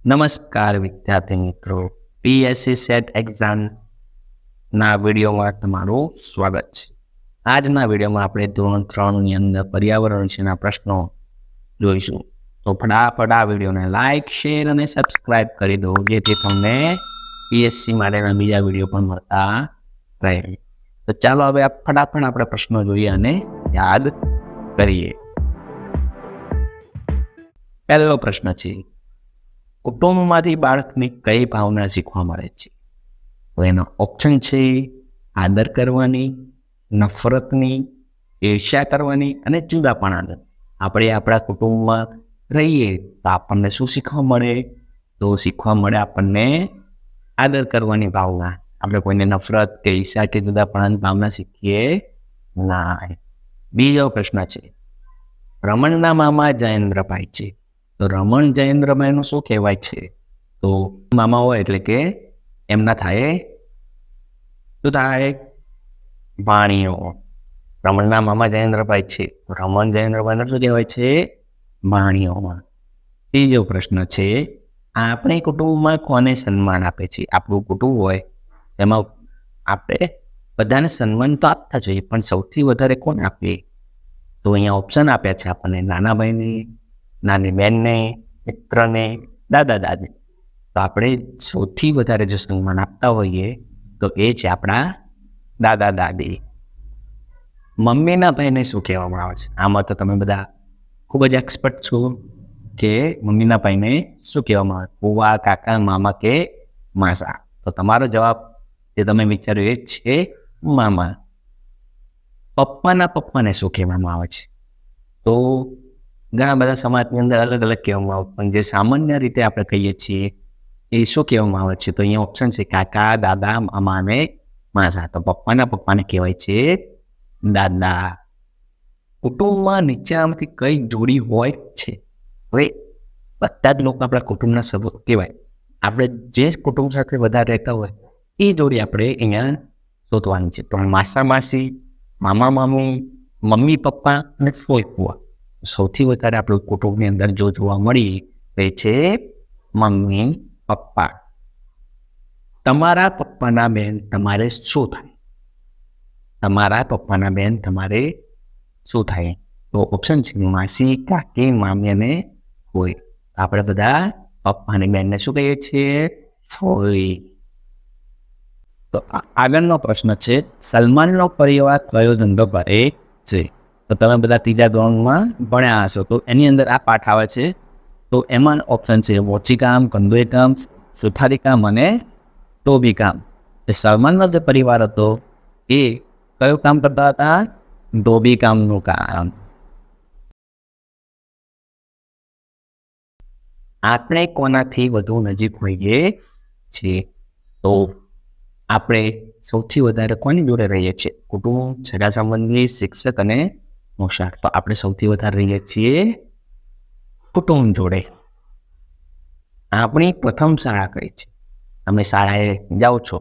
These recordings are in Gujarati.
નમસ્કાર વિદ્યાર્થી મિત્રો, પીએસસી સેટ એક્ઝામના વિડીયોમાં તમારું સ્વાગત છે. આજના વિડીયોમાં આપણે ધોરણ 3ની અંદર પર્યાવરણ વિશેના પ્રશ્નો જોઈશું. તો ફટાફટ આ વિડીયોને લાઇક, શેર અને સબસ્ક્રાઇબ કરી દો, જેથી તમને પીએસસી માટેના બીજા વિડીયો પણ મળતા રહે. તો ચાલો હવે ફટાફટ આપણે પ્રશ્નો જોઈએ અને યાદ કરીએ. પહેલો પ્રશ્ન છે, કુટુંબમાંથી બાળકને કઈ ભાવના શીખવા મળે છે? તો એનો ઓપ્શન છે આદર કરવાની, નફરતની, ઈર્ષ્યા કરવાની અને જુદાપણાની. આપણે આપણા કુટુંબમાં રહીએ તો આપણને શું શીખવા મળે? તો શીખવા મળે આપણને આદર કરવાની ભાવના. આપણે કોઈને નફરત કે ઈર્ષ્યા કે જુદાપણાની ભાવના શીખીએ ના. બીજો પ્રશ્ન છે, રમણના મામા જયેન્દ્રભાઈ છે. તો રમણ જયેન્દ્રભાઈનું શું કહેવાય છે? તો મામા હોય એટલે કે એમના થાય શું થાય? ભાણીઓ. રમણના મામા જયેન્દ્રભાઈ છે, તો રમણ જયેન્દ્રભાઈને શું કહેવાય છે? ભાણીઓમાં. ત્રીજો પ્રશ્ન છે, આપણે કુટુંબમાં કોને સન્માન આપે છે? આપણું કુટુંબ હોય એમાં આપણે બધાને સન્માન તો આપતા જોઈએ, પણ સૌથી વધારે કોને આપીએ? તો અહીંયા ઓપ્શન આપ્યા છે આપણને, નાના ભાઈને, નાની બહેનને, મિત્રને, દાદા દાદી. તો આપણે સૌથી વધારે જો સન્માન આપતા હોઈએ તો એ છે આપણા દાદા દાદી. મમ્મીના ભાઈને શું કહેવામાં આવે છે? આમાં તો તમે બધા ખૂબ જ એક્સપર્ટ છો કે મમ્મીના ભાઈને શું કહેવામાં આવે? ફુવા, કાકા, મામા કે માસા. તો તમારો જવાબ જે તમે વિચાર્યો એ છે મામા. પપ્પાને શું કહેવામાં આવે છે? તો ઘણા બધા સમાજની અંદર અલગ અલગ કહેવામાં આવે, પણ જે સામાન્ય રીતે આપણે કહીએ છીએ એ શું કહેવામાં આવે છે? તો અહીંયા ઓપ્શન છે કાકા, દાદા, મામા અને માસા. તો પપ્પાને કહેવાય છે દાદા. કુટુંબમાં નીચેનામાંથી કઈ જોડી હોય છે? હવે બધા જ લોકો આપણા કુટુંબના સભ્યો કહેવાય. આપણે જે કુટુંબ સાથે વધારે રહેતા હોય એ જોડી આપણે અહીંયા શોધવાની છે. તો માસા માસી, મામા મામી, મમ્મી પપ્પા અને ફોઈ ફુવા. સૌથી વધારે આપણું કુટુંબની અંદર જો જોવા મળી એ છે મમ્મી પપ્પા. તમારા પપ્પાના બેન તમારે શું થાય? તમારા પપ્પાના બેન તમારે શું થાય? તો ઓપ્શન છે માસી, કાકી, મામી અને ફોઈ. આપણે બધા પપ્પાની બેનને શું કહીએ છીએ? ફોઈ. તો આગળનો પ્રશ્ન છે, સલમાનનો પરિવાર કયો ધંધો કરે છે? તો તમે બધા ત્રીજા ધોરણમાં ભણ્યા હશો, તો એની અંદર આ પાઠ આવે છે. તો એમાં ઓપ્શન છે મોચીકામ, કંદોઈ કામ, સુથારી કામ અને ધોબી કામ. સલમાનનો જે પરિવાર હતો એ કયું કામ કરતા હતા? ધોબી કામનું કામ. આપણે કોનાથી વધુ નજીક હોઈએ છીએ? તો આપણે સૌથી વધારે કોની જોડે રહીએ છીએ? કુટુંબ, સગા સંબંધી, શિક્ષક અને મોસાળ. તો આપણે સૌથી વધારે રહીએ છીએ કુટુંબ જોડે. આપણી પ્રથમ શાળા કઈ છે? તમે શાળાએ જાઓ છો,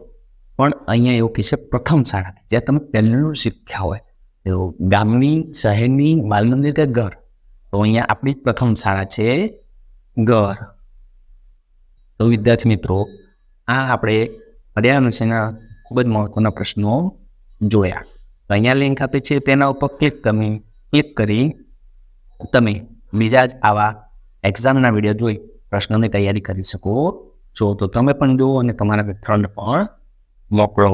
પણ અહીંયા એવું કહે છે પ્રથમ શાળા, જ્યાં તમે પહેલું શીખ્યા હોય. તો ગામની, શહેરની, બાલમંદિર કે ઘર? તો અહીંયા આપણી પ્રથમ શાળા છે ઘર. તો વિદ્યાર્થી મિત્રો, આ આપણે પર્યાવરણ વિશેના ખૂબ જ મહત્વના પ્રશ્નો જોયા. તો અહીંયા લિંક આપી છે, તેના ઉપર ક્લિક કરી તમે બીજા જ આવા એક્ઝામના વિડીયો જોઈ પ્રશ્નોની તૈયારી કરી શકો છો. તો તમે પણ જુઓ અને તમારા મિત્રોને પણ મોકલો.